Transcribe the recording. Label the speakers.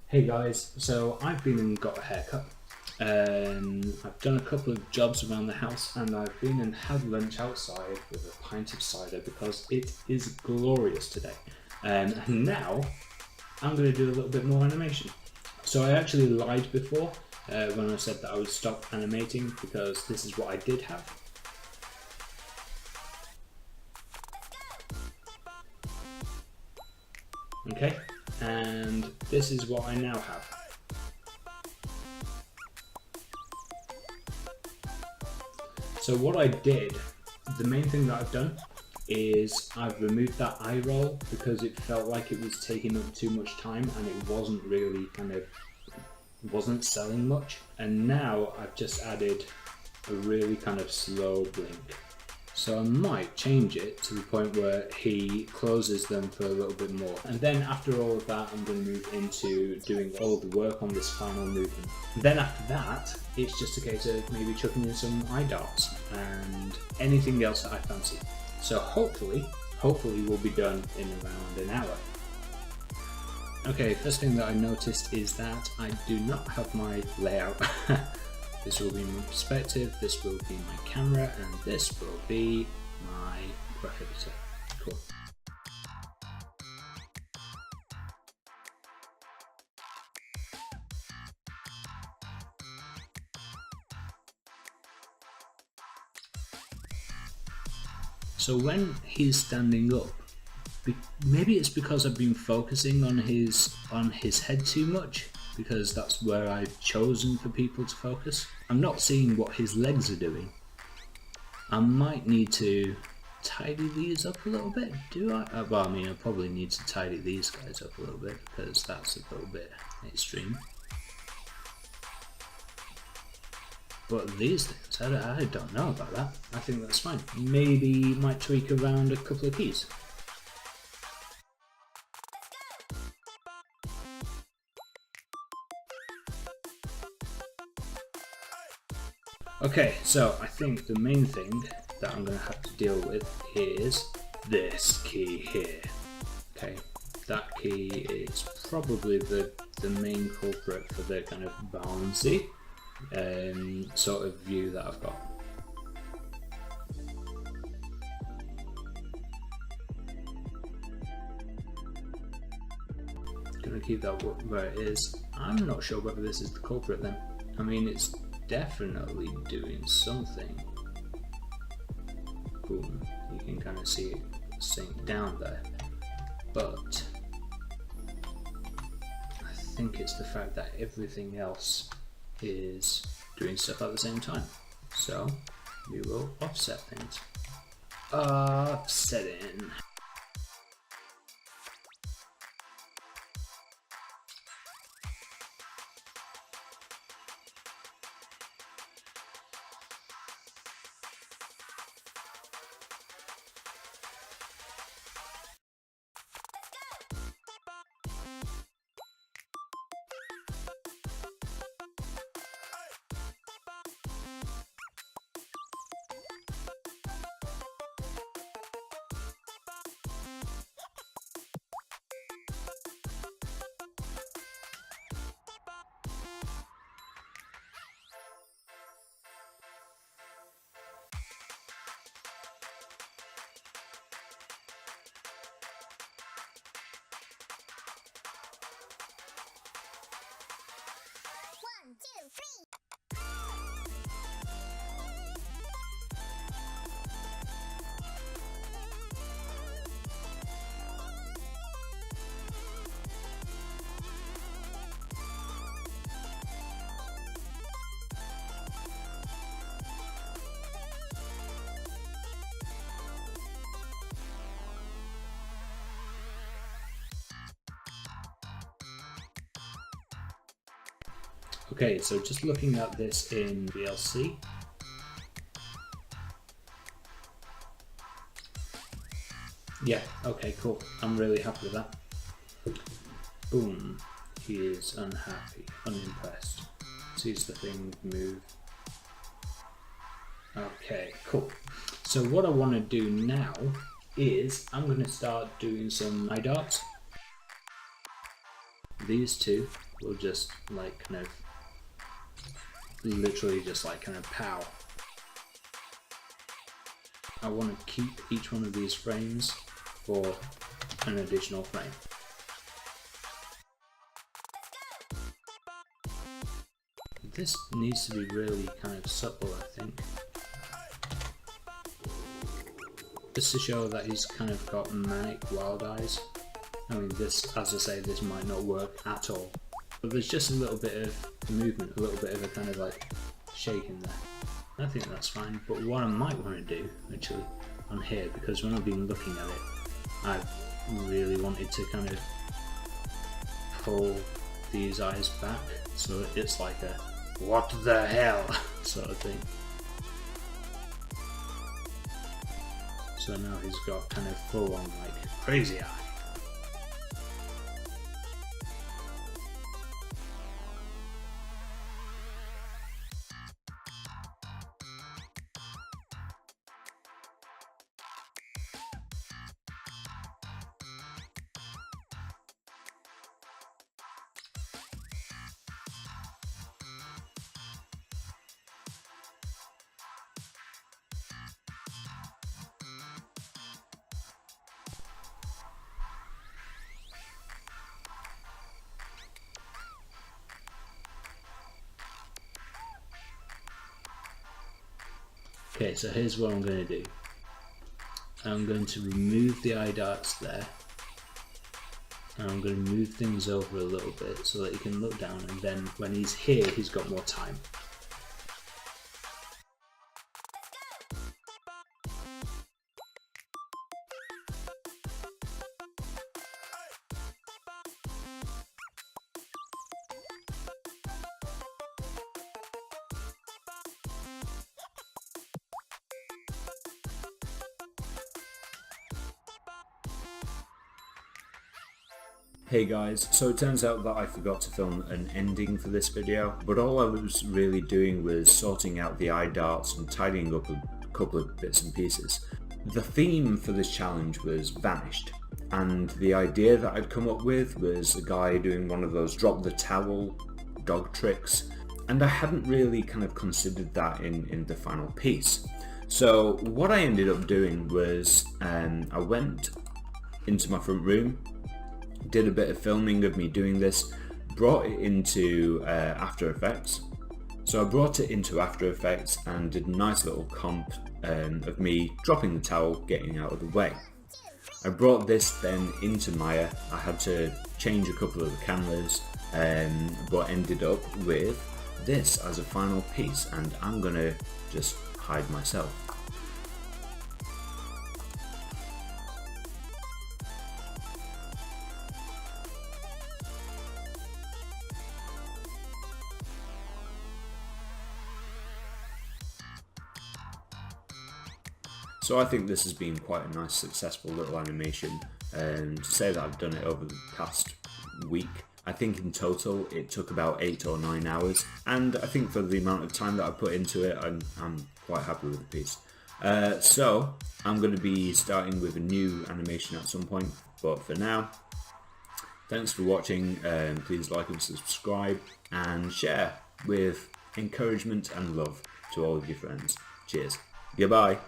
Speaker 1: Hey guys, so I've been and got a haircut. I've done a couple of jobs around the house and I've been and had lunch outside with a pint of cider because it is glorious today. And now I'm going to do a little bit more animation. So I actually lied before when I said that I would stop animating because this is what I did have. Okay, and this is what I now have. So what I did, the main thing that I've done is I've removed that eye roll because it felt like it was taking up too much time and it wasn't really wasn't selling much. And now I've just added a really kind of slow blink. So I might change it to the point where he closes them for a little bit more. And then after all of that, I'm going to move into doing all the work on this final movement. And then after that, it's just a case of maybe chucking in some eye darts and anything else that I fancy. So hopefully we'll be done in around an hour. Okay, first thing that I noticed is that I do not have my layout. This will be my perspective, this will be my camera, and this will be my prohibitor. Cool. So when he's standing up, maybe it's because I've been focusing on his head too much, because that's where I've chosen for people to focus. I'm not seeing what his legs are doing. I might need to tidy these up a little bit, do I? Well, I mean, I probably need to tidy these guys up a little bit because that's a little bit extreme. But these things, I don't know about that. I think that's fine. Maybe might tweak around a couple of keys. Okay, so I think the main thing that I'm going to have to deal with is this key here. Okay, that key is probably the main culprit for the kind of bouncy sort of view that I've got. Gonna keep that where it is. I'm not sure whether this is the culprit then. I mean, it's definitely doing something. Boom, you can kind of see it sink down there, but I think it's the fact that everything else is doing stuff at the same time. So we will offset things. Offsetting. Okay, so just looking at this in VLC, yeah, okay, cool. I'm really happy with that. Boom, he is unhappy, unimpressed. Sees the thing move. Okay, cool. So what I want to do now is I'm going to start doing some eye darts. These two will just like kind of literally just like kind of pow. I want to keep each one of these frames for an additional frame. This needs to be really kind of supple, I think. Just to show that he's kind of got manic wild eyes. I mean, this, as I say, this might not work at all. But there's just a little bit of movement, a little bit of a kind of like shake in there. I think that's fine, but what I might want to do, actually, on here, because when I've been looking at it, I've really wanted to kind of pull these eyes back, so it's like a what the hell sort of thing. So now he's got kind of full on like crazy eye. Okay, so here's what I'm going to do. I'm going to remove the eye darts there, and I'm going to move things over a little bit so that he can look down, and then when he's here he's got more time.
Speaker 2: Hey guys, so it turns out that I forgot to film an ending for this video, but all I was really doing was sorting out the eye darts and tidying up a couple of bits and pieces. The theme for this challenge was vanished, and the idea that I'd come up with was a guy doing one of those drop the towel dog tricks, and I hadn't really kind of considered that in the final piece. So what I ended up doing was I went into my front room, did a bit of filming of me doing this, brought it into After Effects. So I brought it into After Effects and did a nice little comp of me dropping the towel, getting out of the way. I brought this then into Maya. I had to change a couple of the cameras, but ended up with this as a final piece, and I'm gonna just hide myself. So I think this has been quite a nice successful little animation, and to say that I've done it over the past week, I think in total it took about 8 or 9 hours, and I think for the amount of time that I put into it, I'm quite happy with the piece. So I'm going to be starting with a new animation at some point, but for now, thanks for watching. Please like and subscribe and share with encouragement and love to all of your friends. Cheers. Goodbye.